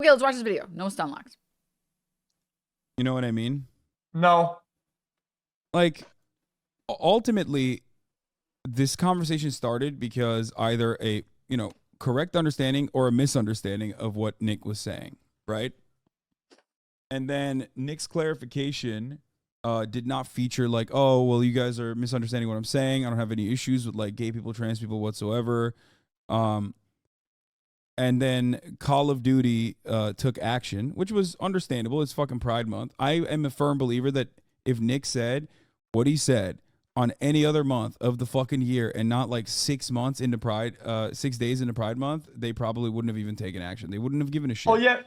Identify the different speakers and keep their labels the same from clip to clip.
Speaker 1: Okay, let's watch this video. No stun locks.
Speaker 2: You know what I mean?
Speaker 3: No.
Speaker 2: Like, ultimately, this conversation started because either a, correct understanding or a misunderstanding of what Nick was saying, right? And then Nick's clarification did not feature like, oh, well, you guys are misunderstanding what I'm saying. I don't have any issues with like gay people, trans people whatsoever. And then Call of Duty took action, which was understandable. It's fucking Pride Month. I am a firm believer that if Nick said what he said on any other month of the fucking year and not like 6 months into Pride, 6 days into Pride Month, they probably wouldn't have even taken action. They wouldn't have given a shit.
Speaker 3: Oh yeah,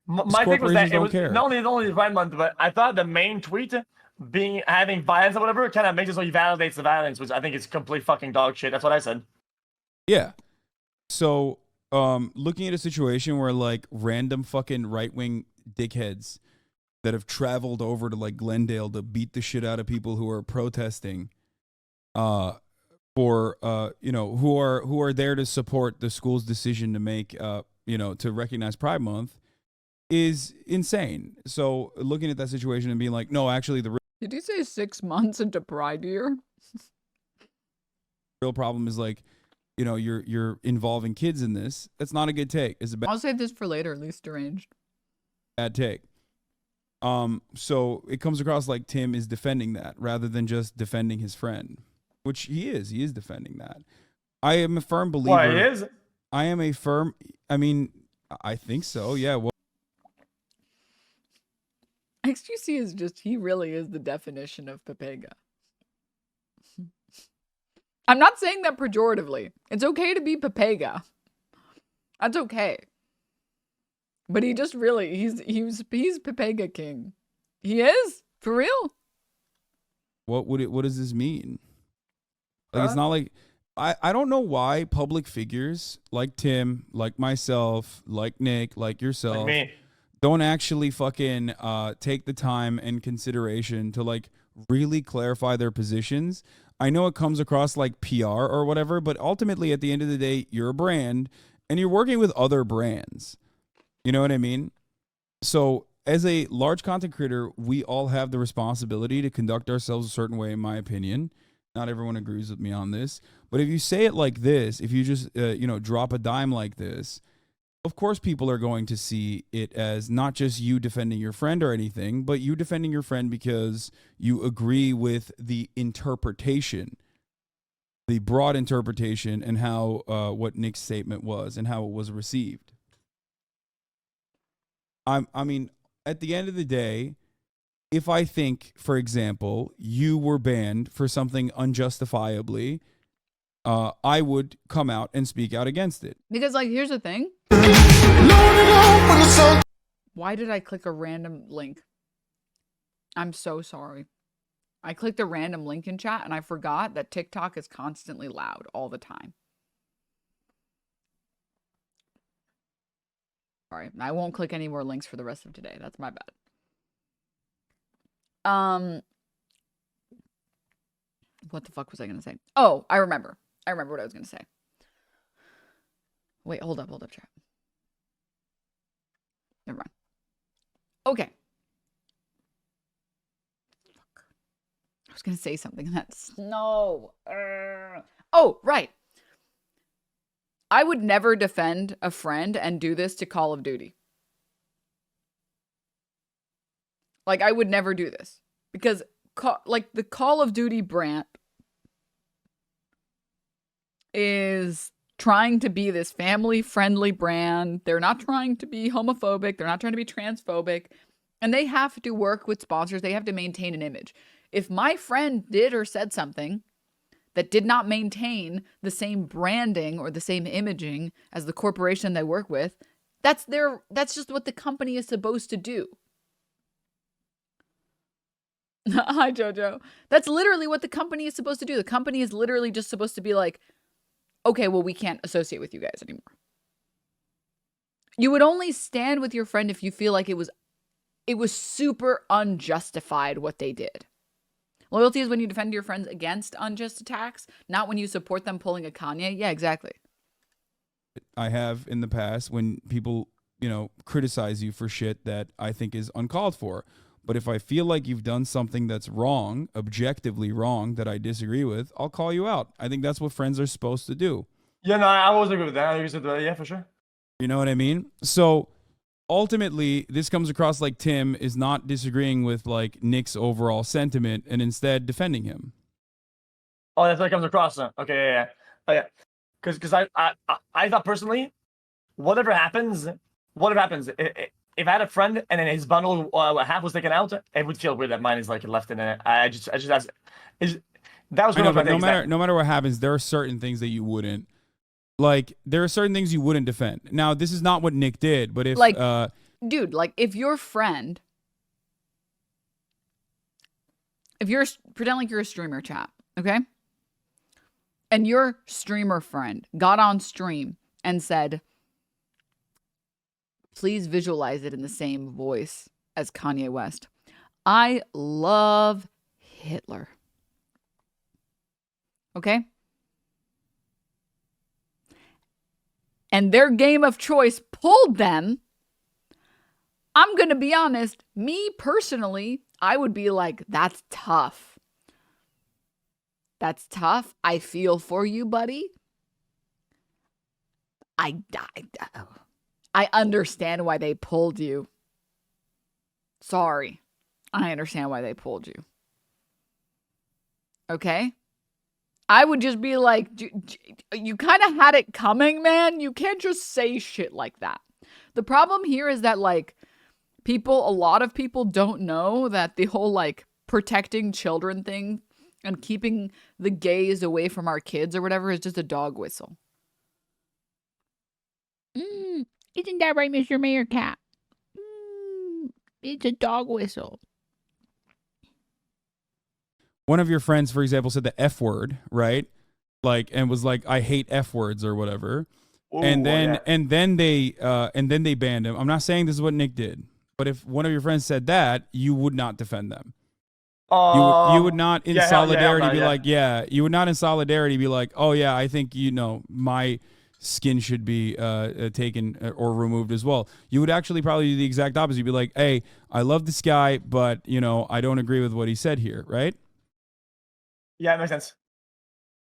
Speaker 3: my thing was that it was
Speaker 2: care.
Speaker 3: not only the Pride Month, but I thought the main tweet having violence or whatever kind of makes it so he validates the violence, which I think is complete fucking dog shit. That's what I said.
Speaker 2: Yeah. So looking at a situation where like random fucking right-wing dickheads that have traveled over to like Glendale to beat the shit out of people who are protesting for who are there to support the school's decision to make to recognize Pride Month is insane. So looking at that situation and being like, no, actually
Speaker 1: did you say 6 months into Pride year?
Speaker 2: real problem is like, you're involving kids in this. That's not a good take. It's a bad
Speaker 1: I'll save this for later, at least deranged.
Speaker 2: bad take. So it comes across like Tim is defending that rather than just defending his friend, which he is. He is defending that. I am a firm believer.
Speaker 3: Why he is?
Speaker 2: I am a firm. I mean, I think so. Yeah. Well,
Speaker 1: XQC is just, he really is the definition of Pepega. I'm not saying that pejoratively. It's okay to be Pepega. That's okay. But he just really, he's Pepega king. He is? For real?
Speaker 2: what does this mean? Like, it's not like, I don't know why public figures like Tim, like myself, like Nick, like yourself,
Speaker 3: Like me.
Speaker 2: don't actually fucking take the time and consideration to like really clarify their positions. I know it comes across like PR or whatever, but ultimately at the end of the day, you're a brand and you're working with other brands. You know what I mean? So as a large content creator, we all have the responsibility to conduct ourselves a certain way, in my opinion. Not everyone agrees with me on this, but if you say it like this, if you just, drop a dime like this, of course, people are going to see it as not just you defending your friend or anything, but you defending your friend because you agree with the interpretation, the broad interpretation, and how what Nick's statement was and how it was received. I mean, at the end of the day, if I think, for example, you were banned for something unjustifiably, I would come out and speak out against it.
Speaker 1: Because, like, here's the thing. Why did I click a random link? I'm so sorry. I clicked a random link in chat and I forgot that TikTok is constantly loud all the time. Sorry, I won't click any more links for the rest of today. That's my bad. What the fuck was I gonna say? Oh, I remember. I remember what I was gonna say. Wait, hold up, chat. Never mind. Okay. Fuck. I was gonna say something that's no. Oh, right. I would never defend a friend and do this to Call of Duty. Like, I would never do this. Because, like, the Call of Duty brand is trying to be this family-friendly brand. They're not trying to be homophobic. They're not trying to be transphobic. And they have to work with sponsors. They have to maintain an image. If my friend did or said something that did not maintain the same branding or the same imaging as the corporation they work with, that's just what the company is supposed to do. Hi, Jojo. That's literally what the company is supposed to do. The company is literally just supposed to be like, okay, well, we can't associate with you guys anymore. You would only stand with your friend if you feel like it was super unjustified what they did. Loyalty is when you defend your friends against unjust attacks, not when you support them pulling a Kanye. Yeah, exactly.
Speaker 2: I have in the past when people criticize you for shit that I think is uncalled for. But if I feel like you've done something that's wrong, objectively wrong, that I disagree with, I'll call you out. I think that's what friends are supposed to do.
Speaker 3: Yeah, no, I was agree with that. I agree with that. Yeah, for sure.
Speaker 2: You know what I mean? So ultimately, this comes across like Tim is not disagreeing with like Nick's overall sentiment and instead defending him.
Speaker 3: Oh, that's what it comes across. Huh? Okay, yeah. Oh, yeah. Because I thought personally, whatever happens, if I had a friend and then his bundle half was taken out, it would feel weird that mine is like left in it. That was
Speaker 2: I know, but no matter what happens, there are certain things that you wouldn't. Like, there are certain things you wouldn't defend. Now, this is not what Nick did, but if
Speaker 1: like, dude, like if your friend, if you're pretend like you're a streamer, chat, okay, and your streamer friend got on stream and said, please visualize it in the same voice as Kanye West. I love Hitler. Okay? And their game of choice pulled them. I'm going to be honest, me personally, I would be like, that's tough. That's tough. I feel for you, buddy. I understand why they pulled you. Sorry. I understand why they pulled you. Okay? I would just be like, you kind of had it coming, man. You can't just say shit like that. The problem here is that, like, a lot of people don't know that the whole, like, protecting children thing and keeping the gays away from our kids or whatever is just a dog whistle. Isn't that right, Mr. Mayor Cat? It's a dog whistle.
Speaker 2: One of your friends, for example, said the F word, right? Like, and was like, I hate F words or whatever. Ooh, and then they banned him. I'm not saying this is what Nick did, but if one of your friends said that, you would not defend them. You would not in solidarity be like, you would not in solidarity be like, oh yeah, I think, my skin should be taken or removed as well. You would actually probably do the exact opposite. You'd be like, hey, I love this guy, but I don't agree with what he said here, right?
Speaker 3: Yeah, it makes sense.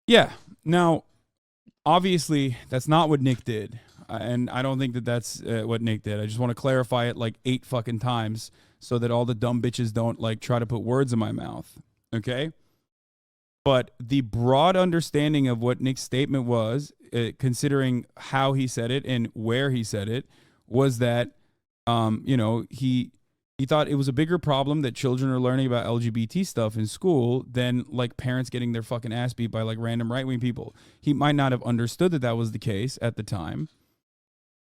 Speaker 2: Yeah. Now, obviously, that's not what Nick did. And I don't think that that's what Nick did. I just want to clarify it like 8 fucking times so that all the dumb bitches don't like try to put words in my mouth. Okay? But the broad understanding of what Nick's statement was, considering how he said it and where he said it, was that, he thought it was a bigger problem that children are learning about LGBT stuff in school than like parents getting their fucking ass beat by like random right-wing people. He might not have understood that that was the case at the time.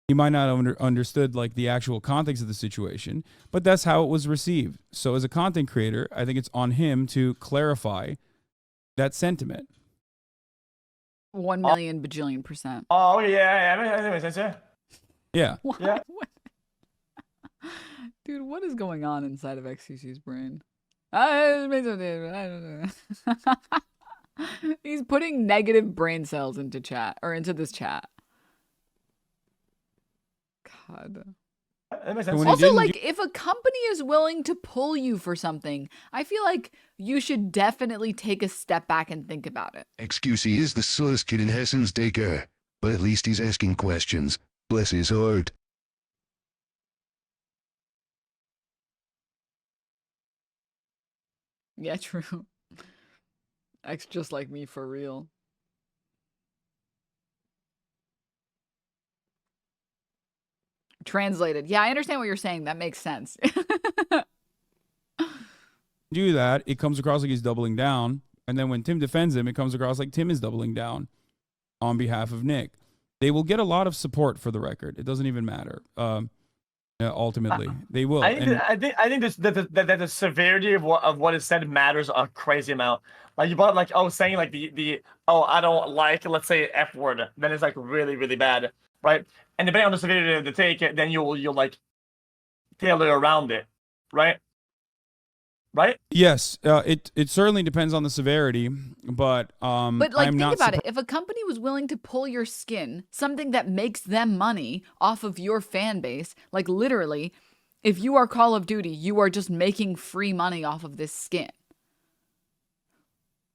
Speaker 2: He might not have understood like the actual context of the situation, but that's how it was received. So as a content creator, I think it's on him to clarify that sentiment.
Speaker 1: 1 million bajillion %.
Speaker 3: Oh yeah, that makes sense.
Speaker 2: Yeah.
Speaker 3: Yeah.
Speaker 1: Dude, what is going on inside of XQC's brain? I don't know. He's putting negative brain cells into chat or into this chat. God.
Speaker 3: That makes sense.
Speaker 1: Also, like, if a company is willing to pull you for something, I feel like you should definitely take a step back and think about it.
Speaker 4: XQC is the slowest kid in Hasan's daycare, but at least he's asking questions. Bless his heart.
Speaker 1: Yeah, true. X just like me for real. Translated. Yeah, I understand what you're saying. That makes sense.
Speaker 2: Do that, it comes across like he's doubling down. And then when Tim defends him, it comes across like Tim is doubling down on behalf of Nick. They will get a lot of support for the record. It doesn't even matter. Ultimately, they will.
Speaker 3: I think that the severity of what is said matters a crazy amount. Like you brought like saying like the I don't like, let's say, F word, then it's like really really bad, right? And depending on the severity of the take, then you'll like tailor around it, right? right?
Speaker 2: Yes, it certainly depends on the severity, but
Speaker 1: But like,
Speaker 2: I'm
Speaker 1: think
Speaker 2: not
Speaker 1: about it. If a company was willing to pull your skin, something that makes them money off of your fan base, like literally, if you are Call of Duty, you are just making free money off of this skin.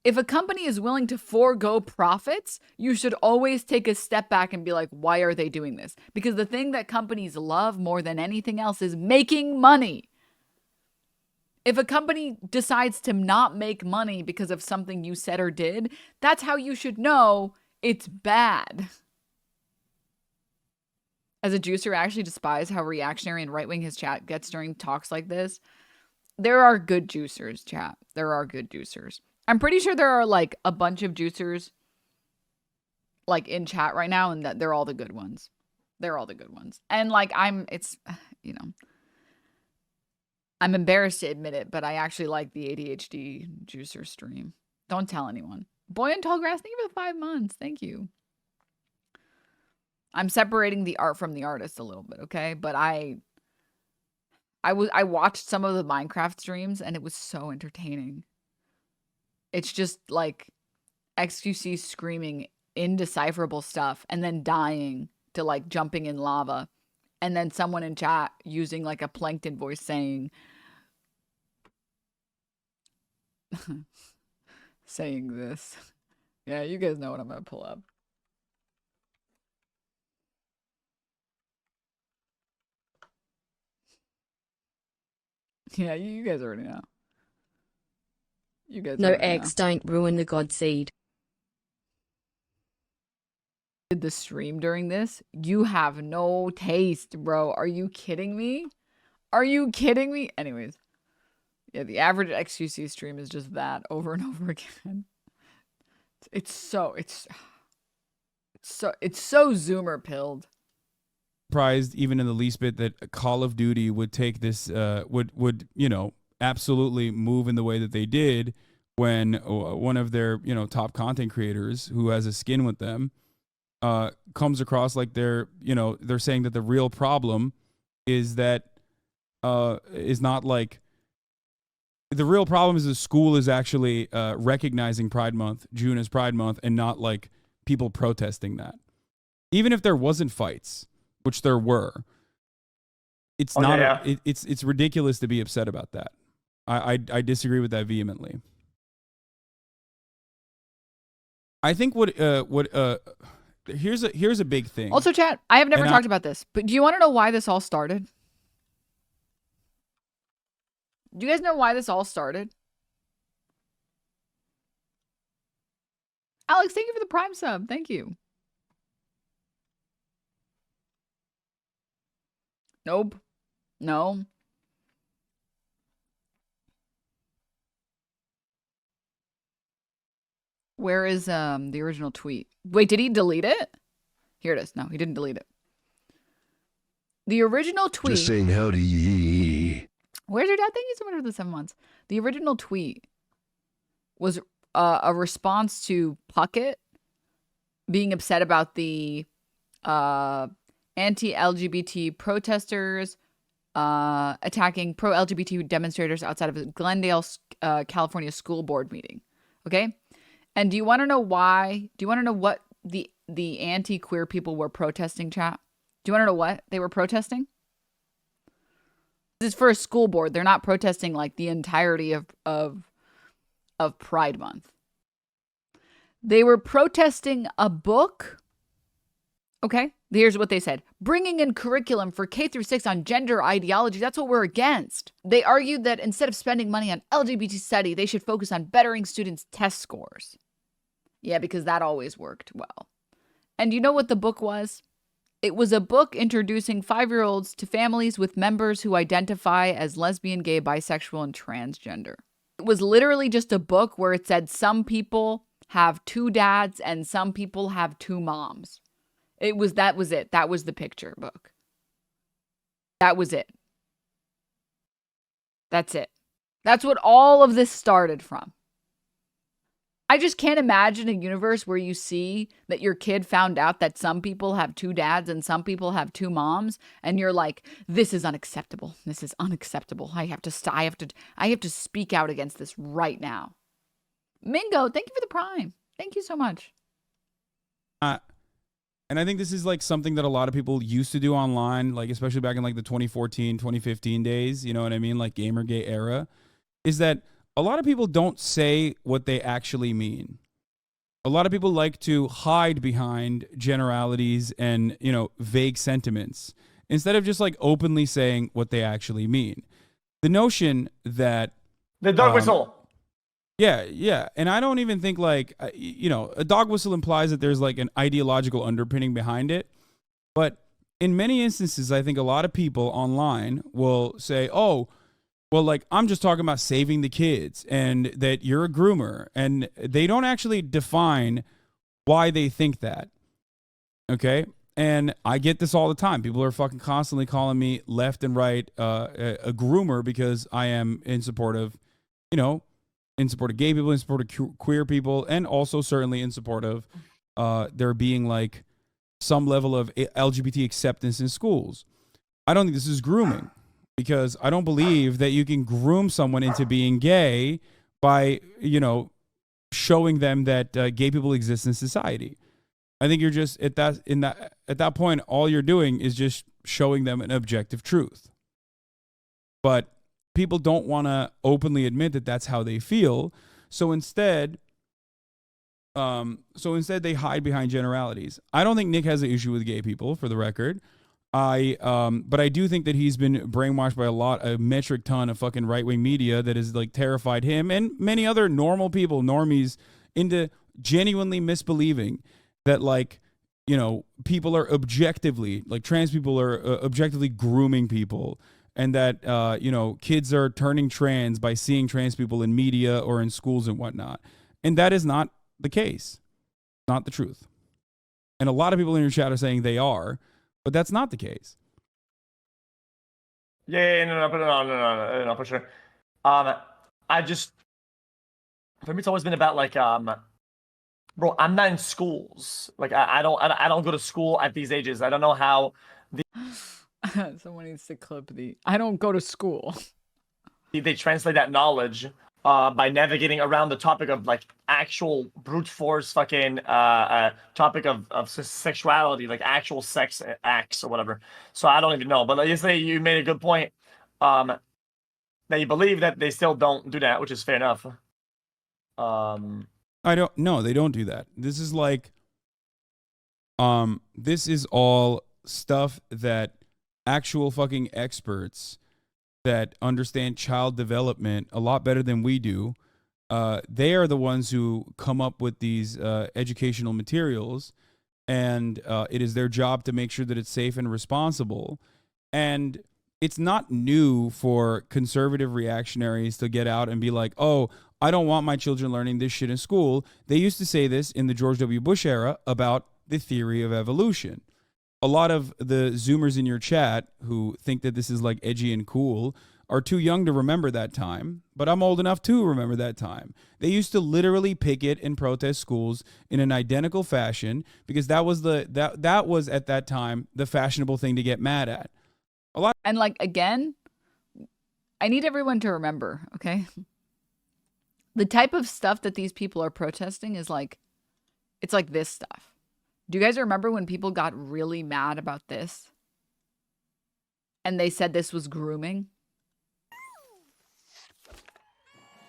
Speaker 1: If a company is willing to forego profits, you should always take a step back and be like, why are they doing this? Because the thing that companies love more than anything else is making money. If a company decides to not make money because of something you said or did, that's how you should know it's bad. As a juicer, I actually despise how reactionary and right-wing his chat gets during talks like this. There are good juicers, chat. There are good juicers. I'm pretty sure there are like a bunch of juicers like in chat right now, and that they're all the good ones. They're all the good ones. And like it's, you know, I'm embarrassed to admit it, but I actually like the ADHD juicer stream. Don't tell anyone. Boy in Tall Grass, thank you for the 5 months. Thank you. I'm separating the art from the artist a little bit, okay? But I watched some of the Minecraft streams and it was so entertaining. It's just like XQC screaming indecipherable stuff and then dying to like jumping in lava. And then someone in chat using like a plankton voice saying, saying this. Yeah, you guys know what I'm going to pull up. Yeah, you guys already know. You guys
Speaker 5: No
Speaker 1: already
Speaker 5: eggs
Speaker 1: know.
Speaker 5: don't ruin the god seed.
Speaker 1: Did the stream during this? You have no taste, bro. Are you kidding me? Are you kidding me? Anyways. Yeah, the average XQC stream is just that over and over again. It's so zoomer pilled.
Speaker 2: surprised even in the least bit that Call of Duty would take this would you know, absolutely move in the way that they did when one of their, you know, top content creators who has a skin with them comes across like they're saying that the real problem is that is not like the real problem is the school is actually recognizing Pride Month, June as Pride Month, and not like people protesting that. Even if there wasn't fights, which there were, it's it's ridiculous to be upset about that. I disagree with that vehemently. I think here's a big thing.
Speaker 1: Also, chat, I have never talked about this, but do you want to know why this all started? Do you guys know why this all started? Alex, thank you for the Prime sub. Thank you. Nope. No. Where is the original tweet? Wait, did he delete it? Here it is. No, he didn't delete it. The original tweet.
Speaker 4: Just saying howdy.
Speaker 1: Where's your dad? Thank you so much for the 7 months. The original tweet was a response to Puckett being upset about the anti-LGBT protesters attacking pro-LGBT demonstrators outside of a Glendale, California school board meeting. Okay? And do you want to know why? Do you want to know what the anti-queer people were protesting, chat? Do you want to know what they were protesting? This is for a school board. They're not protesting like the entirety of Pride Month. They were protesting a book. Okay, here's what they said. Bringing in curriculum for K through 6 on gender ideology. That's what we're against. They argued that instead of spending money on LGBT study, they should focus on bettering students' test scores. Yeah, because that always worked well. And you know what the book was? It was a book introducing 5-year-olds to families with members who identify as lesbian, gay, bisexual, and transgender. It was literally just a book where it said some people have 2 dads and some people have 2 moms. That was it. That was the picture book. That was it. That's it. That's what all of this started from. I just can't imagine a universe where you see that your kid found out that some people have 2 dads and some people have 2 moms, and you're like, this is unacceptable. This is unacceptable. I have to speak out against this right now. Mingo, thank you for the Prime. Thank you so much.
Speaker 2: And I think this is like something that a lot of people used to do online, like especially back in like the 2014, 2015 days, you know what I mean? Like Gamergate era, is that a lot of people don't say what they actually mean. A lot of people like to hide behind generalities and, you know, vague sentiments instead of just like openly saying what they actually mean. The notion that
Speaker 3: the dog whistle.
Speaker 2: Yeah. And I don't even think like, you know, a dog whistle implies that there's like an ideological underpinning behind it. But in many instances, I think a lot of people online will say, oh, well, like, I'm just talking about saving the kids and that you're a groomer. And they don't actually define why they think that. Okay? And I get this all the time. People are fucking constantly calling me left and right a groomer because I am in support of, you know, in support of gay people, in support of queer people, and also certainly in support of there being like some level of LGBT acceptance in schools. I don't think this is grooming because I don't believe that you can groom someone into being gay by, you know, showing them that gay people exist in society. I think you're just at that point, all you're doing is just showing them an objective truth. But people don't want to openly admit that that's how they feel. So instead they hide behind generalities. I don't think Nick has an issue with gay people, for the record. But I do think that he's been brainwashed by a metric ton of fucking right-wing media that has like terrified him and many other normal people, normies, into genuinely misbelieving that, like, you know, people are objectively, like trans people are objectively grooming people. And that, you know, kids are turning trans by seeing trans people in media or in schools and whatnot. And that is not the case. Not the truth. And a lot of people in your chat are saying they are, but that's not the case.
Speaker 3: Yeah, no, for sure. For me, it's always been about like, bro, I'm not in schools. Like, I don't go to school at these ages. I don't know how.
Speaker 1: Someone needs to clip I don't go to school.
Speaker 3: They translate that knowledge by navigating around the topic of like actual brute force fucking topic of sexuality, like actual sex acts or whatever. So I don't even know. But like, yesterday you made a good point that you believe that they still don't do that, which is fair enough.
Speaker 2: I don't. No, they don't do that. This is like, this is all stuff that actual fucking experts that understand child development a lot better than we do. They are the ones who come up with these educational materials, and it is their job to make sure that it's safe and responsible. And it's not new for conservative reactionaries to get out and be like, oh, I don't want my children learning this shit in school. They used to say this in the George W. Bush era about the theory of evolution. A lot of the Zoomers in your chat who think that this is like edgy and cool are too young to remember that time, but I'm old enough to remember that time. They used to literally picket and protest schools in an identical fashion because that was that was at that time the fashionable thing to get mad at.
Speaker 1: And like, again, I need everyone to remember, okay? The type of stuff that these people are protesting is like, it's like this stuff. Do you guys remember when people got really mad about this? And they said this was grooming?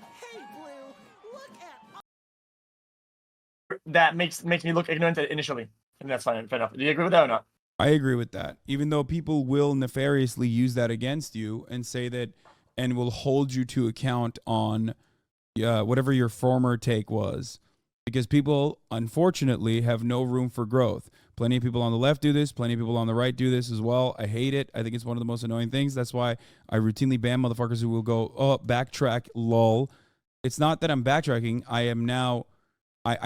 Speaker 5: Hey, Blue, look at...
Speaker 3: That makes me look ignorant initially. And that's fine, fair enough. Do you agree with that or not?
Speaker 2: I agree with that. Even though people will nefariously use that against you and say that, and will hold you to account on whatever your former take was. Because people, unfortunately, have no room for growth. Plenty of people on the left do this. Plenty of people on the right do this as well. I hate it. I think it's one of the most annoying things. That's why I routinely ban motherfuckers who will go, oh, backtrack, lol. It's not that I'm backtracking. I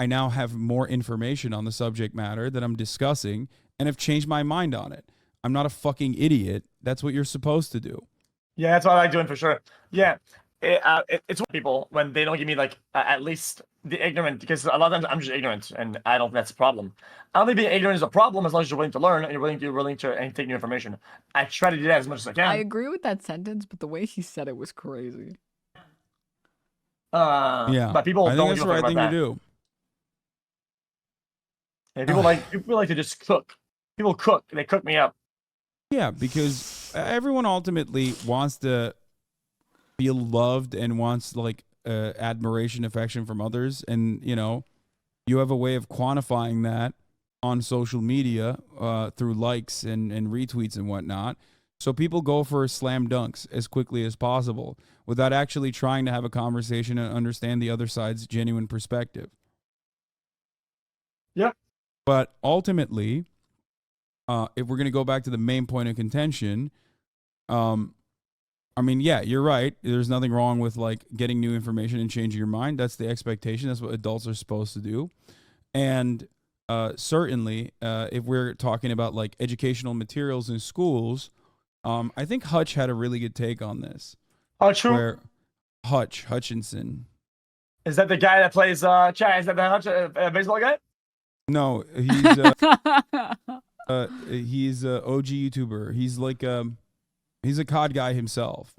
Speaker 2: now have more information on the subject matter that I'm discussing and have changed my mind on it. I'm not a fucking idiot. That's what you're supposed to do.
Speaker 3: Yeah, that's what I like doing for sure. Yeah. It's people when they don't give me like at least the ignorant, because a lot of times I'm just ignorant, and I don't think that's a problem. I don't think being ignorant is a problem as long as you're willing to learn and you're willing to and take new information. I try to do that as much as I can.
Speaker 1: I agree with that sentence, but the way he said it was crazy.
Speaker 2: Yeah,
Speaker 3: but people
Speaker 2: I think
Speaker 3: don't
Speaker 2: that's
Speaker 3: give
Speaker 2: the
Speaker 3: a fuck
Speaker 2: right
Speaker 3: about
Speaker 2: thing
Speaker 3: that.
Speaker 2: to do.
Speaker 3: Yeah, people like to just cook. People cook. They cook me up.
Speaker 2: Yeah, because everyone ultimately wants to feel loved and wants like admiration, affection from others, and you know, you have a way of quantifying that on social media through likes and retweets and whatnot. So people go for slam dunks as quickly as possible without actually trying to have a conversation and understand the other side's genuine perspective.
Speaker 3: Yep.
Speaker 2: But ultimately, if we're going to go back to the main point of contention, I mean, yeah, you're right. There's nothing wrong with like getting new information and changing your mind. That's the expectation. That's what adults are supposed to do. And certainly, if we're talking about like educational materials in schools, I think Hutch had a really good take on this.
Speaker 3: Hutch who?
Speaker 2: Where Hutchinson.
Speaker 3: Is that the guy that plays Chad? Is that the Hutch baseball guy?
Speaker 2: No, he's a OG YouTuber. He's like he's a COD guy himself,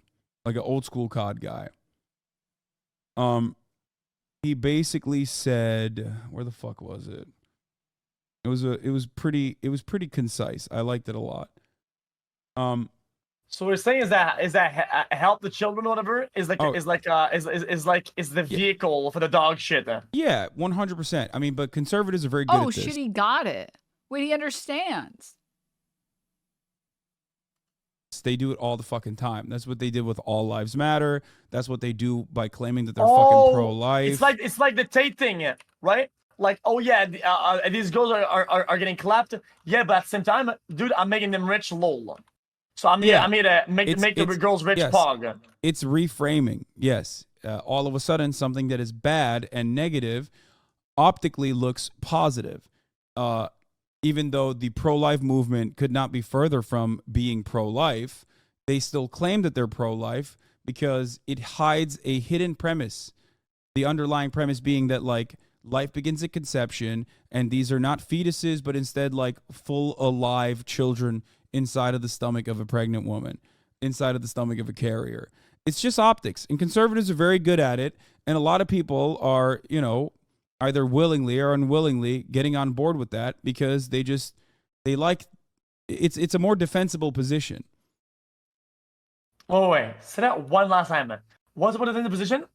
Speaker 2: like an old school COD guy. He basically said, where the fuck was it? It was pretty concise. I liked it a lot.
Speaker 3: So what we're saying is that help the children or whatever is the vehicle for the dog shit.
Speaker 2: Yeah, 100%. I mean, but conservatives are very good at this.
Speaker 1: Oh shit, he got it. Wait, he understands.
Speaker 2: They do it all the fucking time. That's what they did with All Lives Matter. That's what they do by claiming that they're fucking pro-life.
Speaker 3: It's like the Tate thing, right? Like, oh yeah, these girls are getting clapped. Yeah, but at the same time, dude, I'm making them rich, lol. So I'm here to make the girls rich,
Speaker 2: yes.
Speaker 3: pog.
Speaker 2: It's reframing. Yes. All of a sudden, something that is bad and negative optically looks positive. Even though the pro-life movement could not be further from being pro-life, they still claim that they're pro-life because it hides a hidden premise. The underlying premise being that like life begins at conception and these are not fetuses, but instead like full alive children inside of the stomach of a pregnant woman, inside of the stomach of a carrier. It's just optics, and conservatives are very good at it. And a lot of people are, you know, either willingly or unwillingly getting on board with that because they like it's a more defensible position.
Speaker 3: Oh wait, say that one last time, man. What is in the position?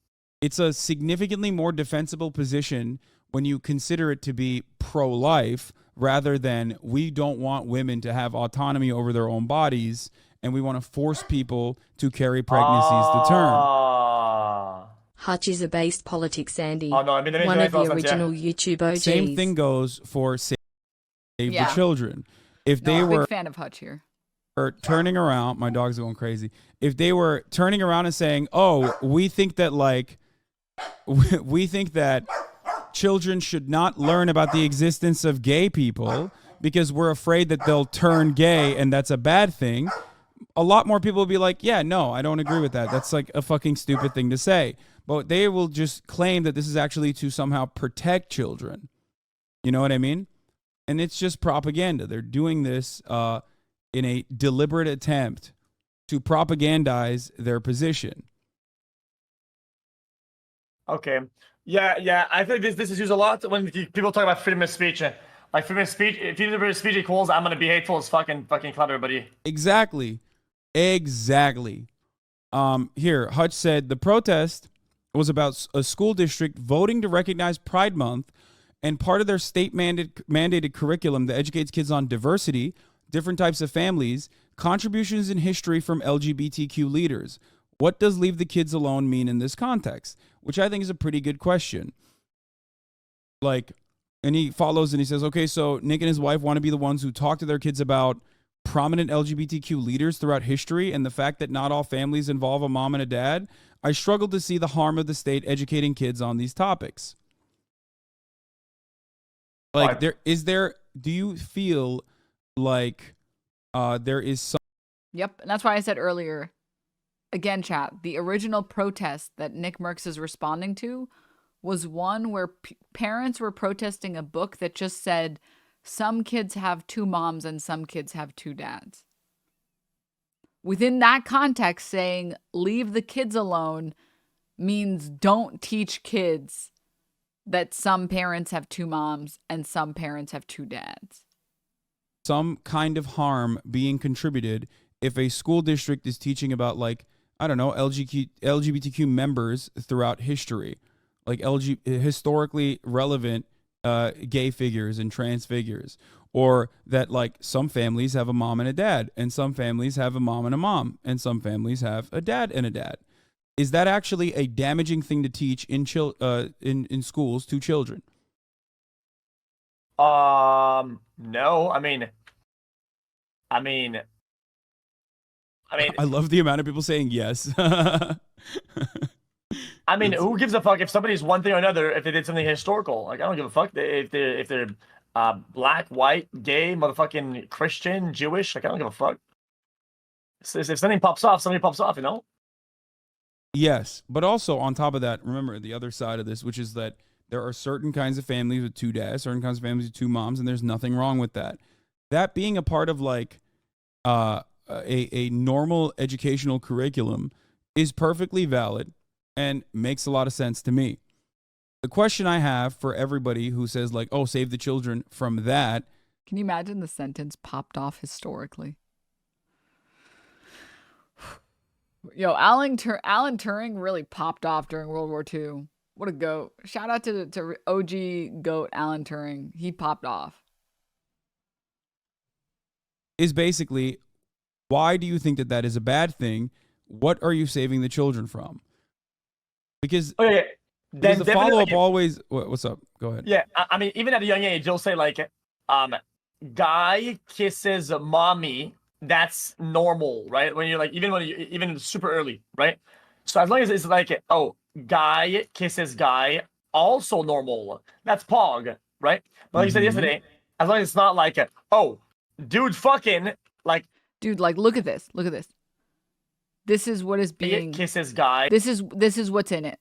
Speaker 2: It's a significantly more defensible position when you consider it to be pro-life rather than we don't want women to have autonomy over their own bodies and we want to force people to carry pregnancies to term.
Speaker 6: Hutch is a based politics, Andy.
Speaker 3: Oh, no, I mean,
Speaker 6: one of the original YouTube OGs.
Speaker 2: Same thing goes for Save the Children. If they
Speaker 1: I'm a
Speaker 2: were
Speaker 1: big fan of Hutch here.
Speaker 2: Turning around, my dog's going crazy. If they were turning around and saying, "Oh, we think that children should not learn about the existence of gay people because we're afraid that they'll turn gay and that's a bad thing," a lot more people will be like, "Yeah, no, I don't agree with that. That's like a fucking stupid thing to say." But they will just claim that this is actually to somehow protect children. You know what I mean? And it's just propaganda. They're doing this in a deliberate attempt to propagandize their position.
Speaker 3: Okay. Yeah. I think this is used a lot when people talk about freedom of speech. Like freedom of speech, if freedom of speech equals I'm gonna be hateful as fucking clown everybody.
Speaker 2: Exactly. Here, Hutch said the protest was about a school district voting to recognize Pride Month and part of their state mandated curriculum that educates kids on diversity, different types of families, contributions in history from LGBTQ leaders. What does leave the kids alone mean in this context? Which I think is a pretty good question. Like, and he follows and he says, okay, so Nick and his wife want to be the ones who talk to their kids about prominent LGBTQ leaders throughout history and the fact that not all families involve a mom and a dad. I struggle to see the harm of the state educating kids on these topics. Like, do you feel like there is some...
Speaker 1: Yep, and that's why I said earlier, again, chat, the original protest that Nickmercs is responding to was one where parents were protesting a book that just said some kids have 2 moms and some kids have 2 dads. Within that context, saying leave the kids alone means don't teach kids that some parents have 2 moms and some parents have 2 dads.
Speaker 2: Some kind of harm being contributed if a school district is teaching about, like, I don't know, LGBTQ members throughout history, like historically relevant gay figures and trans figures, or that like some families have a mom and a dad, and some families have a mom and a mom, and some families have a dad and a dad. Is that actually a damaging thing to teach in schools to children?
Speaker 3: No. I mean,
Speaker 2: I love the amount of people saying yes.
Speaker 3: I mean, who gives a fuck if somebody's one thing or another if they did something historical? Like, I don't give a fuck if they're black, white, gay, motherfucking Christian, Jewish. Like, I don't give a fuck. If something pops off, something pops off, you know?
Speaker 2: Yes, but also on top of that, remember the other side of this, which is that there are certain kinds of families with 2 dads, certain kinds of families with 2 moms, and there's nothing wrong with that. That being a part of like a normal educational curriculum is perfectly valid and makes a lot of sense to me. The question I have for everybody who says like, oh, save the children from that.
Speaker 1: Can you imagine the sentence popped off historically? Yo, Alan Turing really popped off during World War II. What a goat. Shout out to OG goat Alan Turing. He popped off.
Speaker 2: Is basically, why do you think that that is a bad thing? What are you saving the children from? Because,
Speaker 3: okay,
Speaker 2: because the follow-up always... What's up? Go ahead.
Speaker 3: Yeah, I mean, even at a young age, you'll say like, guy kisses mommy. That's normal, right? When you're like, even super early, right? So as long as it's like, oh, guy kisses guy, also normal. That's pog, right? But like you said yesterday, as long as it's not like, oh, dude fucking, like...
Speaker 1: Dude, like, look at this. Look at this. This is what is being...
Speaker 3: kisses guy.
Speaker 1: This is what's in it.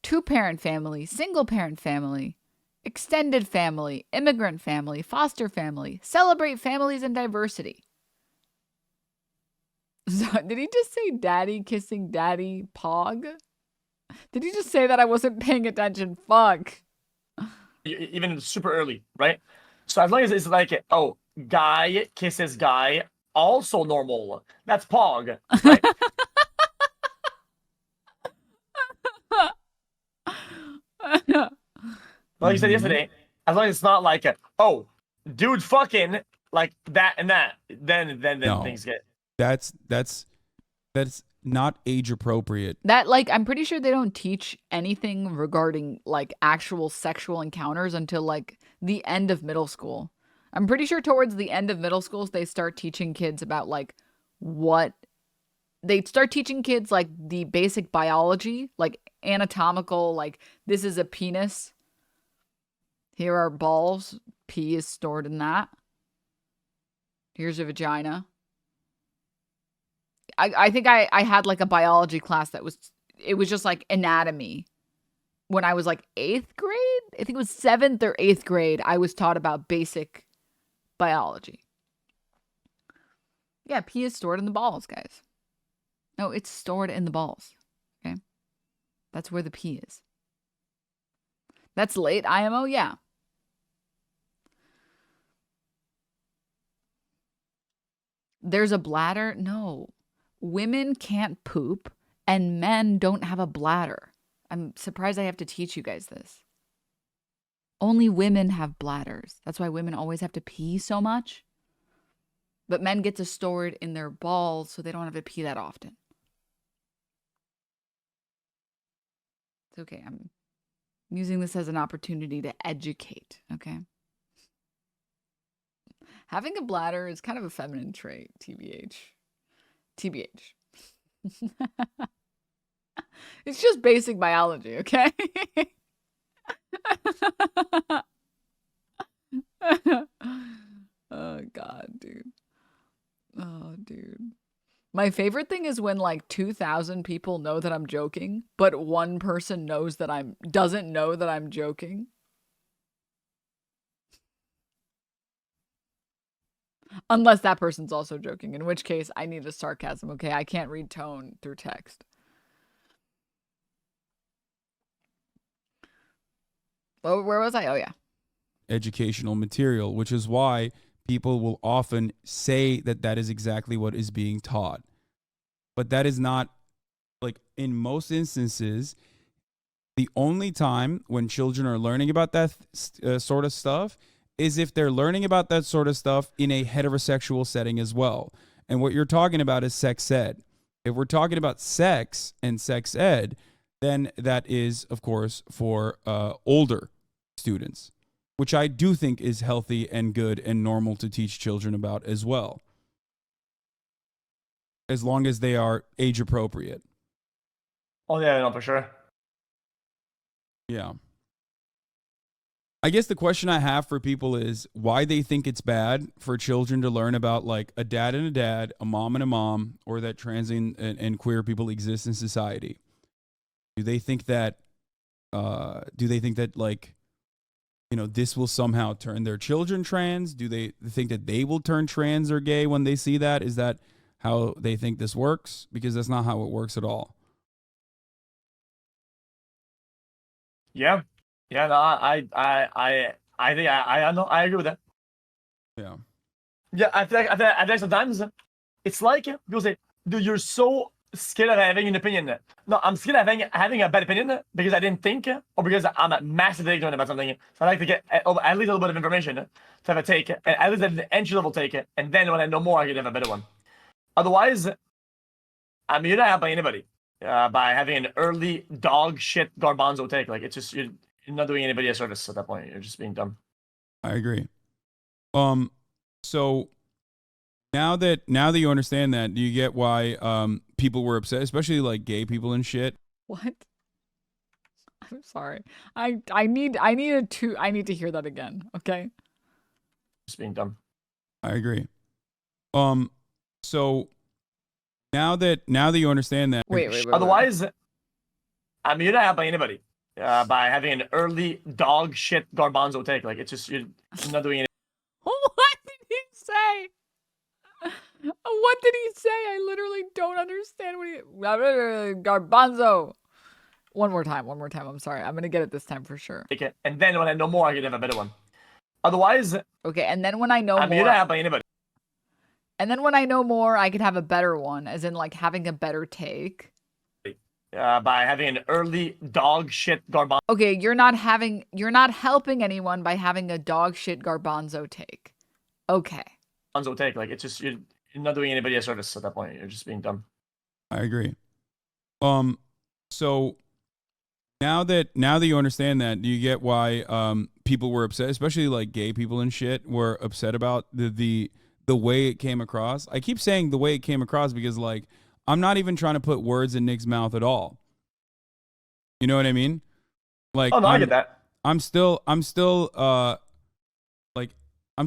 Speaker 1: 2-parent family, single-parent family, extended family, immigrant family, foster family, celebrate families and diversity. So, did he just say daddy kissing daddy pog? Did he just say that? I wasn't paying attention? Fuck.
Speaker 3: Even super early, right? So as long as it's like, oh, guy kisses guy, also normal. That's pog, right? Like you said yesterday, as long as it's not like, oh, dude fucking, like that and that, then no. Things get...
Speaker 2: That's not age appropriate.
Speaker 1: That, like, I'm pretty sure they don't teach anything regarding like actual sexual encounters until like the end of middle school. I'm pretty sure towards the end of middle schools they start teaching kids about like they start teaching kids like the basic biology, like anatomical, like this is a penis. Here are balls. Pee is stored in that. Here's a vagina. I think I had like a biology class that was just like anatomy. When I was like 8th grade, I think it was 7th or 8th grade, I was taught about basic biology. Yeah, pee is stored in the balls, guys. No, it's stored in the balls. Okay? That's where the pee is. That's late IMO, yeah. There's a bladder? No. Women can't poop and men don't have a bladder. I'm surprised I have to teach you guys this. Only women have bladders. That's why women always have to pee so much. But men get to store it in their balls so they don't have to pee that often. It's okay. I'm using this as an opportunity to educate, okay? Having a bladder is kind of a feminine trait, TBH. TBH. It's just basic biology, okay? Oh, God, dude. Oh, dude. My favorite thing is when like 2,000 people know that I'm joking, but one person doesn't know that I'm joking. Unless that person's also joking, in which case I need a sarcasm, okay? I can't read tone through text. Oh, where was I? Oh, yeah.
Speaker 2: Educational material, which is why people will often say that that is exactly what is being taught. But that is not, like, in most instances, the only time when children are learning about that sort of stuff is if they're learning about that sort of stuff in a heterosexual setting as well. And what you're talking about is sex ed. If we're talking about sex and sex ed, then that is, of course, for older students, which I do think is healthy and good and normal to teach children about as well, as long as they are age appropriate.
Speaker 3: Oh yeah, no, for sure.
Speaker 2: Yeah. I guess the question I have for people is why they think it's bad for children to learn about like a dad and a dad, a mom and a mom, or that trans and queer people exist in society. Do they think that like, you know, this will somehow turn their children trans? Do they think that they will turn trans or gay when they see that? Is that how they think this works? Because that's not how it works at all.
Speaker 3: Yeah. Yeah, no, I think I know, I agree with that.
Speaker 2: Yeah.
Speaker 3: Yeah, I feel like sometimes it's like people say, dude, you're so scared of having an opinion. No, I'm scared of having a bad opinion because I didn't think or because I'm massively ignorant about something. So I like to get at least a little bit of information to have a take, and at least an entry level take, and then when I know more, I can have a better one. Otherwise, I mean, you're not helping anybody by having an early dog shit garbanzo take. Like, it's just, you're not doing anybody a service at that point. You're just being dumb.
Speaker 2: I agree. So now that you understand that, do you get why people were upset, especially like gay people and shit?
Speaker 1: What? I'm sorry. I need to hear that again, okay?
Speaker 3: Just being dumb.
Speaker 2: I agree. So now that you understand that,
Speaker 1: Wait.
Speaker 3: Otherwise, I mean, you're not helping anybody by having an early dog shit garbanzo take. Like, it's just, you're not doing anything.
Speaker 1: What did he say? What did he say? I literally don't understand what he... Garbanzo. One more time. I'm sorry. I'm going to get it this time for sure.
Speaker 3: And then when I know more, I can have a better one. Otherwise...
Speaker 1: Okay, and then when I know more...
Speaker 3: I mean, you're not helping anybody.
Speaker 1: And then when I know more, I could have a better one, as in like having a better take.
Speaker 3: By having an early dog shit garbanzo.
Speaker 1: Okay, you're not helping anyone by having a dog shit garbanzo take. Okay.
Speaker 3: Take. Like, it's just, you're not doing anybody a service at that point. You're just being dumb.
Speaker 2: I agree. So now that you understand that, do you get why people were upset, especially like gay people and shit were upset about the way it came across? I keep saying the way it came across because like I'm not even trying to put words in Nick's mouth at all. You know what I mean? Like,
Speaker 3: oh no, I get that.
Speaker 2: I'm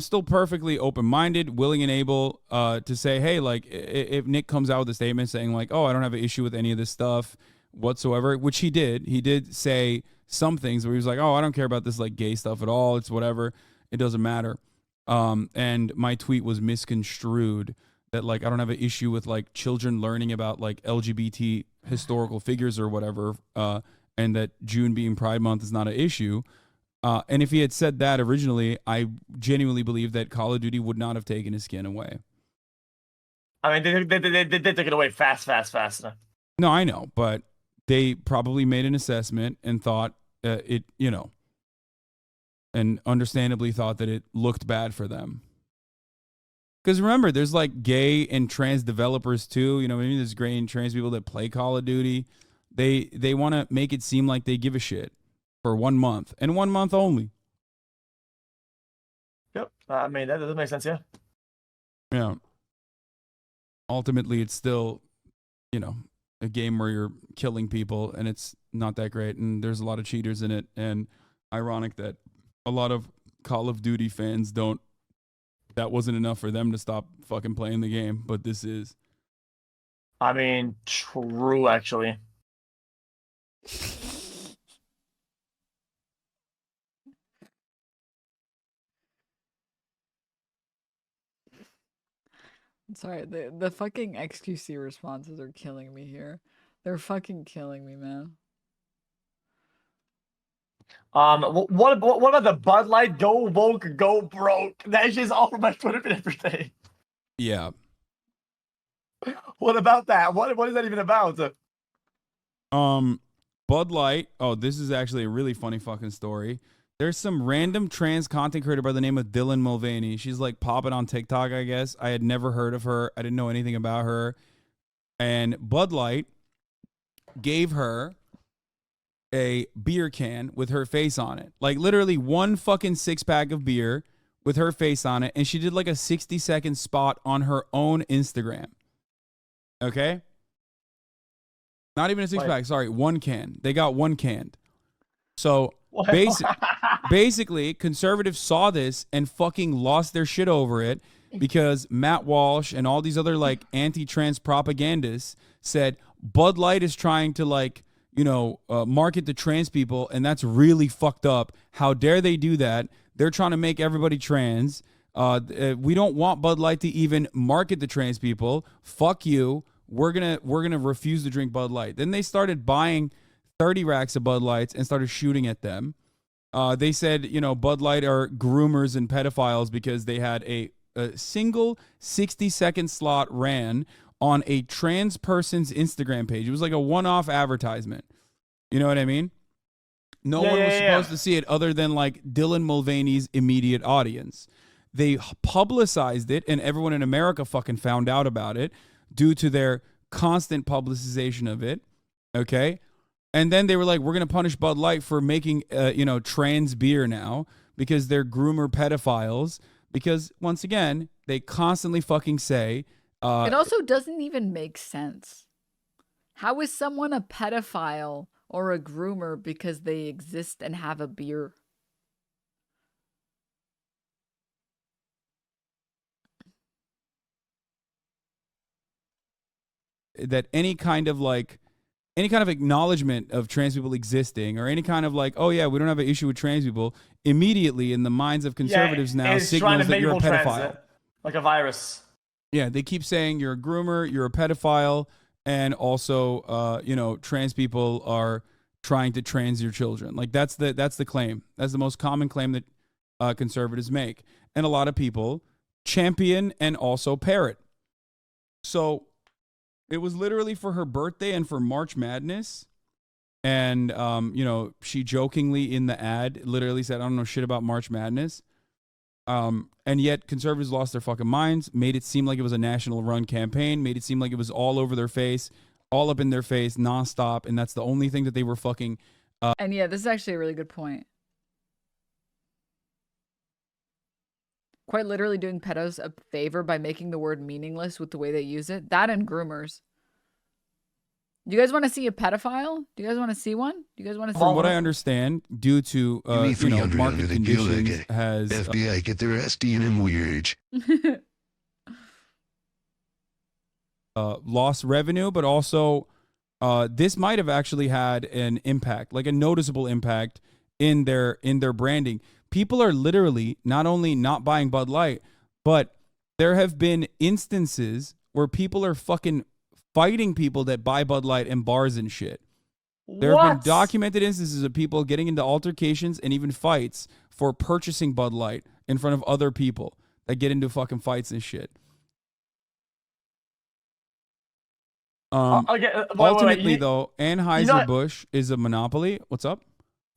Speaker 2: still perfectly open-minded, willing and able to say, hey, like, if Nick comes out with a statement saying like, oh, I don't have an issue with any of this stuff whatsoever, which he did say some things where he was like, oh, I don't care about this like gay stuff at all. It's whatever. It doesn't matter. And my tweet was misconstrued that like I don't have an issue with like children learning about like LGBT historical figures or whatever, and that June being Pride Month is not an issue. And if he had said that originally, I genuinely believe that Call of Duty would not have taken his skin away.
Speaker 3: I mean, they took it away fast.
Speaker 2: No, I know, but they probably made an assessment and thought it, you know, and understandably thought that it looked bad for them. Because remember, there's like gay and trans developers too. You know, maybe there's gay and trans people that play Call of Duty. They want to make it seem like they give a shit for 1 month and 1 month only.
Speaker 3: Yep. I mean, that doesn't make sense, yeah.
Speaker 2: Yeah. Ultimately, it's still, you know, a game where you're killing people and it's not that great. And there's a lot of cheaters in it. And ironic that a lot of Call of Duty fans that wasn't enough for them to stop fucking playing the game. But this is.
Speaker 3: I mean, true, actually.
Speaker 1: Sorry, the fucking XQC responses are killing me here. They're fucking killing me, man.
Speaker 3: What about the Bud Light go woke go broke? That shit's all over my Twitter feed every day.
Speaker 2: Yeah.
Speaker 3: What about that? What is that even about?
Speaker 2: Bud Light. Oh, this is actually a really funny fucking story. There's some random trans content creator by the name of Dylan Mulvaney. She's like popping on TikTok, I guess. I had never heard of her. I didn't know anything about her. And Bud Light gave her a beer can with her face on it. Like literally one fucking 6-pack of beer with her face on it. And she did like a 60-second spot on her own Instagram. Okay? Not even a 6-pack. Sorry, one can. They got one canned. So basically, conservatives saw this and fucking lost their shit over it because Matt Walsh and all these other like anti-trans propagandists said Bud Light is trying to like, you know, market to trans people, and that's really fucked up. How dare they do that? They're trying to make everybody trans. We don't want Bud Light to even market to trans people. Fuck you. We're gonna refuse to drink Bud Light. Then they started buying 30 racks of Bud Lights and started shooting at them. They said, you know, Bud Light are groomers and pedophiles because they had a single 60-second slot ran on a trans person's Instagram page. It was like a one-off advertisement. You know what I mean? No one was supposed to see it other than like Dylan Mulvaney's immediate audience. They publicized it, and everyone in America fucking found out about it due to their constant publicization of it. Okay? And then they were like, we're going to punish Bud Light for making, you know, trans beer now because they're groomer pedophiles. Because, once again, they constantly fucking say...
Speaker 1: it also doesn't even make sense. How is someone a pedophile or a groomer because they exist and have a beer?
Speaker 2: That any kind of acknowledgement of trans people existing or any kind of like, oh yeah, we don't have an issue with trans people, immediately in the minds of conservatives now signals that you're a pedophile.
Speaker 3: Like a virus.
Speaker 2: Yeah, they keep saying you're a groomer, you're a pedophile, and also, you know, trans people are trying to trans your children. Like that's the claim. That's the most common claim that conservatives make, and a lot of people champion and also parrot. So it was literally for her birthday and for March Madness. And, you know, she jokingly in the ad literally said, I don't know shit about March Madness. And yet conservatives lost their fucking minds, made it seem like it was a national run campaign, made it seem like it was all over their face, all up in their face, nonstop. And that's the only thing that they were fucking.
Speaker 1: And yeah, this is actually a really good point. Quite literally doing pedos a favor by making the word meaningless with the way they use it. That and groomers. Do you guys want to see a pedophile? Do you guys want to see one? Do you guys want to see
Speaker 2: From what I understand, due to you know, market conditions, has
Speaker 4: FBI get their ass DNM weird.
Speaker 2: lost revenue, but also this might have actually had an impact, like a noticeable impact in their branding. People are literally not only not buying Bud Light, but there have been instances where people are fucking fighting people that buy Bud Light in bars and shit. There have been documented instances of people getting into altercations and even fights for purchasing Bud Light in front of other people that get into fucking fights and shit. Ultimately, though, Anheuser-Busch is a monopoly. What's up?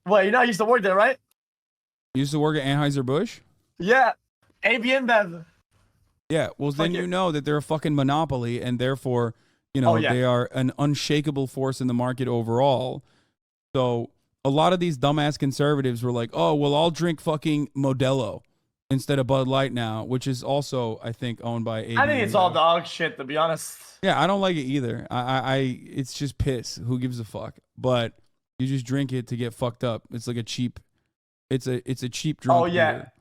Speaker 3: Well, you know I used to work there, right?
Speaker 2: You used to work at Anheuser-Busch?
Speaker 3: Yeah. AB InBev.
Speaker 2: Yeah, well, then you know that they're a fucking monopoly, and therefore, you know, they are an unshakable force in the market overall. So a lot of these dumbass conservatives were like, oh, well, I'll drink fucking Modelo instead of Bud Light now, which is also, I think, owned by AB.
Speaker 3: I think it's all dog shit, to be honest.
Speaker 2: Yeah, I don't like it either. It's just piss. Who gives a fuck? But you just drink it to get fucked up. It's like a cheap, it's a cheap drunk.
Speaker 3: Oh yeah.
Speaker 2: Beer.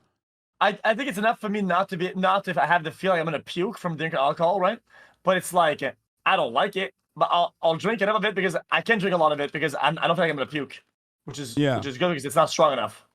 Speaker 3: I think it's enough for me not to have the feeling I'm gonna puke from drinking alcohol, right? But it's like I don't like it, but I'll drink enough of it because I can drink a lot of it because I don't feel like I'm gonna puke, which is good because it's not strong enough.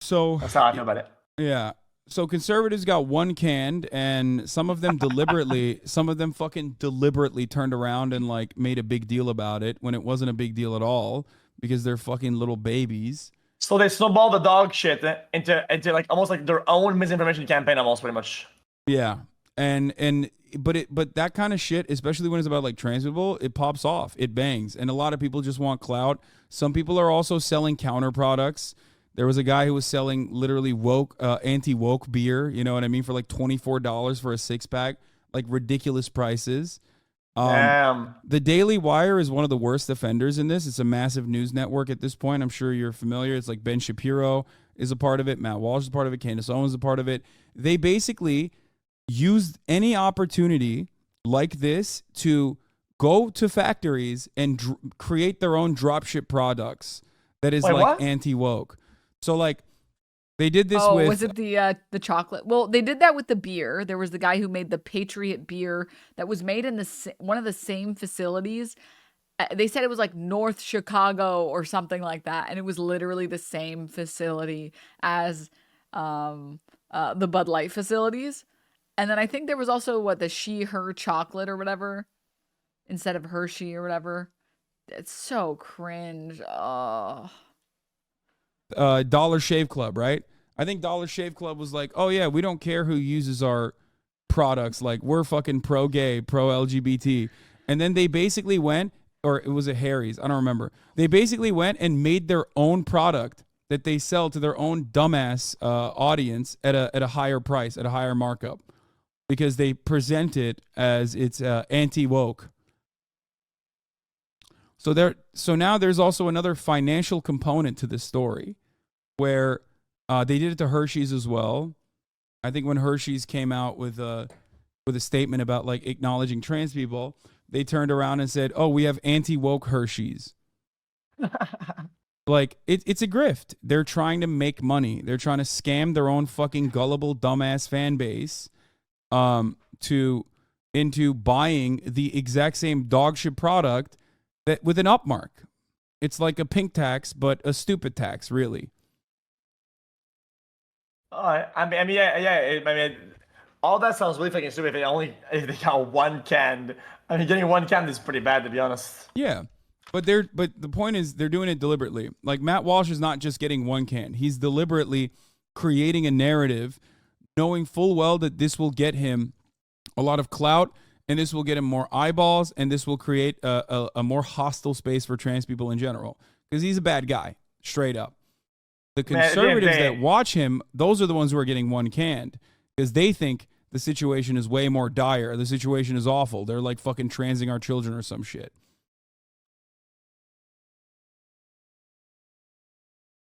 Speaker 2: So
Speaker 3: That's how I feel about it.
Speaker 2: yeah. So conservatives got one canned, and some of them fucking deliberately turned around and like made a big deal about it when it wasn't a big deal at all because they're fucking little babies.
Speaker 3: So they snowball the dog shit into like almost like their own misinformation campaign, almost pretty much.
Speaker 2: Yeah. But that kind of shit, especially when it's about like trans people, it pops off, it bangs, and a lot of people just want clout. Some people are also selling counter products. There was a guy who was selling literally woke, anti-woke beer, you know what I mean, for like $24 for a 6-pack, like ridiculous prices.
Speaker 3: Damn.
Speaker 2: The Daily Wire is one of the worst offenders in this. It's a massive news network at this point. I'm sure you're familiar. It's like Ben Shapiro is a part of it. Matt Walsh is a part of it. Candace Owens is a part of it. They basically used any opportunity like this to go to factories and create their own dropship products that is like anti-woke. So like they did this with...
Speaker 1: was it the chocolate? Well, they did that with the beer. There was the guy who made the Patriot beer that was made in one of the same facilities. They said it was like North Chicago or something like that, and it was literally the same facility as the Bud Light facilities. And then I think there was also the she/her chocolate or whatever instead of Hershey or whatever. It's so cringe. Oh.
Speaker 2: Dollar Shave Club, right? I think Dollar Shave Club was like, oh yeah, we don't care who uses our products. Like, we're fucking pro-gay, pro-LGBT. And then they basically went, or it was a Harry's, I don't remember. They basically went and made their own product that they sell to their own dumbass audience at a higher price, at a higher markup, because they present it as it's anti-woke. So now there's also another financial component to this story where they did it to Hershey's as well. I think when Hershey's came out with a statement about like acknowledging trans people, they turned around and said, oh, we have anti-woke Hershey's. Like it's a grift. They're trying to make money. They're trying to scam their own fucking gullible dumbass fan base into buying the exact same dog shit product that with an upmark. It's like a pink tax, but a stupid tax, really.
Speaker 3: I mean, all that sounds really fucking stupid. If they got one canned, I mean, getting one canned is pretty bad, to be honest.
Speaker 2: Yeah, but the point is they're doing it deliberately. Like Matt Walsh is not just getting one can; he's deliberately creating a narrative, knowing full well that this will get him a lot of clout. And this will get him more eyeballs, and this will create a more hostile space for trans people in general. Because he's a bad guy, straight up. The conservatives that watch him, those are the ones who are getting one canned. Because they think the situation is way more dire. The situation is awful. They're like fucking transing our children or some shit.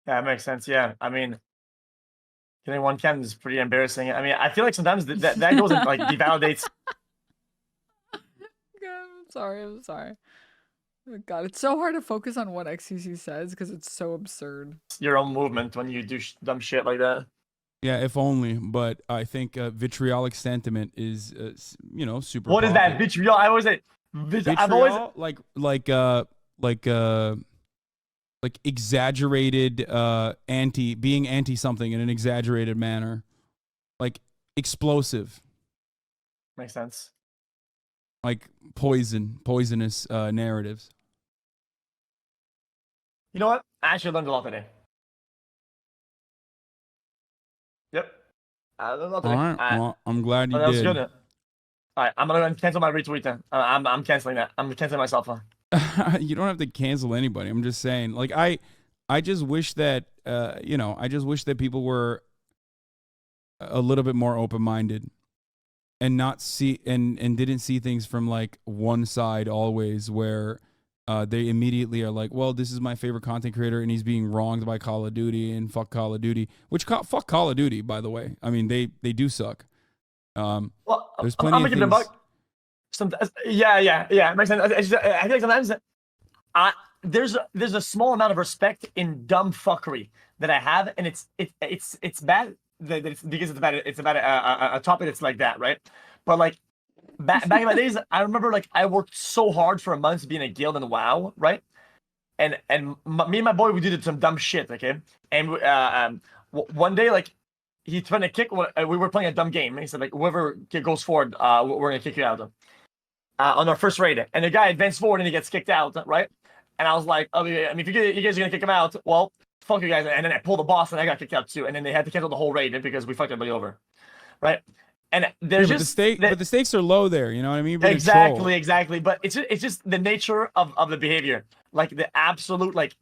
Speaker 3: Yeah, it makes sense. Yeah, I mean, getting one canned is pretty embarrassing. I mean, I feel like sometimes that goes and like devalidates...
Speaker 1: I'm sorry. Oh God, it's so hard to focus on what XQC says because it's so absurd.
Speaker 3: Your own movement when you do dumb shit like that.
Speaker 2: Yeah, if only. But I think vitriolic sentiment is, super.
Speaker 3: What is that vitriol? I always say
Speaker 2: vitriol.
Speaker 3: I've always
Speaker 2: like exaggerated being anti something in an exaggerated manner, like explosive.
Speaker 3: Makes sense.
Speaker 2: Like poisonous narratives.
Speaker 3: You know what? I actually learned a lot today. Yep. I learned a lot today.
Speaker 2: All right. Well, I'm glad you did.
Speaker 3: That was good. All right, I'm gonna cancel my retweet then. I'm canceling that. I'm canceling myself.
Speaker 2: You don't have to cancel anybody. I'm just saying. Like I just wish that I just wish that people were a little bit more open-minded. And not see and didn't see things from like one side always, where they immediately are like, well, this is my favorite content creator and he's being wronged by Call of Duty and fuck Call of Duty, which fuck Call of Duty, by the way. I mean, they do suck.
Speaker 3: Well,
Speaker 2: there's plenty of things.
Speaker 3: Yeah, it makes sense. I feel like sometimes there's a small amount of respect in dumb fuckery that I have, and it's bad. Because it's about a topic that's like that, right? But like, back in my days, I remember like I worked so hard for a month being a guild in WoW, right? Me and my boy, we did some dumb shit, okay? And one day, like, he tried to kick. We were playing a dumb game. He said, like, whoever goes forward, we're gonna kick you out. On our first raid, and the guy advanced forward and he gets kicked out, right? And I was like, oh, I mean, if you guys are gonna kick him out, well, fuck you guys. And then I pulled the boss and I got kicked out too. And then they had to cancel the whole raid because we fucked everybody over, right? And there's
Speaker 2: but the stakes are low there. You know what I mean?
Speaker 3: Exactly. But it's just the nature of the behavior, like the absolute like,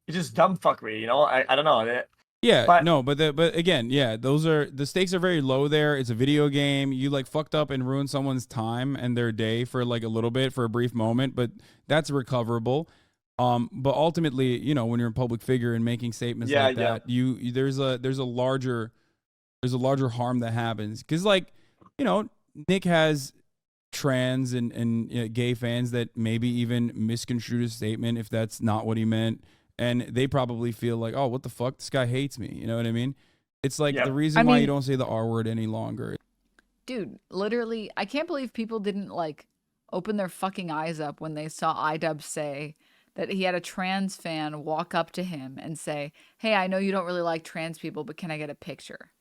Speaker 3: it's just dumb fuckery. You know, I don't know.
Speaker 2: Yeah, but again, yeah, the stakes are very low there. It's a video game. You like fucked up and ruined someone's time and their day for like a little bit, for a brief moment, but that's recoverable. But ultimately, you know, when you're a public figure and making statements like that, there's a larger harm that happens. Because, like, you know, Nick has trans and gay fans that maybe even misconstrued his statement if that's not what he meant. And they probably feel like, oh, what the fuck? This guy hates me. You know what I mean? It's like the reason why you don't say the R word any longer.
Speaker 1: Dude, literally, I can't believe people didn't, like, open their fucking eyes up when they saw iDub say that he had a trans fan walk up to him and say, hey, I know you don't really like trans people, but can I get a picture?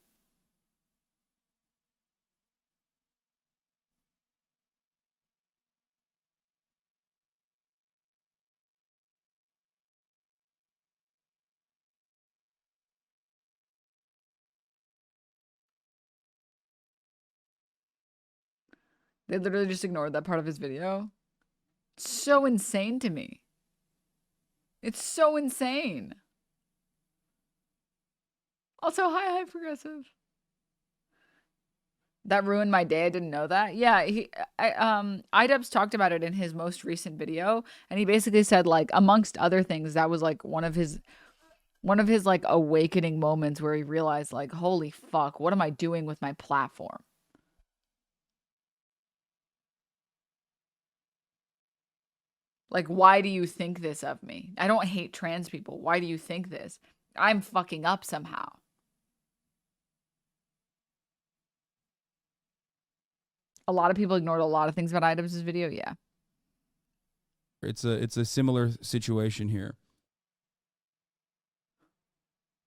Speaker 1: They literally just ignored that part of his video. It's so insane to me. It's so insane. Also, hi, Progressive. That ruined my day. I didn't know that. Yeah, iDubbbz talked about it in his most recent video, and he basically said, like, amongst other things, that was like one of his like awakening moments where he realized, like, holy fuck, what am I doing with my platform? Like, why do you think this of me? I don't hate trans people. Why do you think this? I'm fucking up somehow. A lot of people ignored a lot of things about iDubbbz's video. Yeah.
Speaker 2: It's a similar situation here.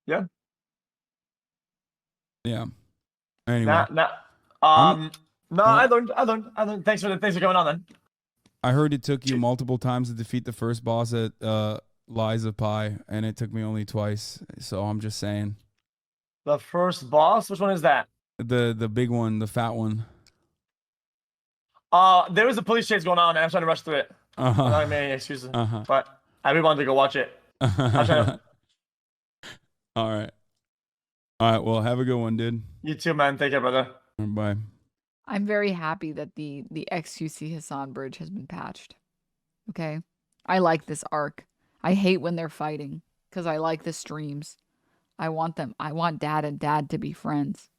Speaker 3: Yeah.
Speaker 2: Yeah. Anyway.
Speaker 3: No, I learned. Thanks for going on then.
Speaker 2: I heard it took you multiple times to defeat the first boss at Lies of Pi, and it took me only twice. So I'm just saying.
Speaker 3: The first boss? Which one is that?
Speaker 2: The big one, the fat one.
Speaker 3: There was a police chase going on, and I'm trying to rush through it. I'm not making any excuses, but I really wanted to go watch it.
Speaker 2: All right. Well, have a good one, dude.
Speaker 3: You too, man. Take care, brother.
Speaker 2: Bye.
Speaker 1: I'm very happy that the XQC Hasan bridge has been patched. Okay? I like this arc. I hate when they're fighting because I like the streams. I want dad and dad to be friends.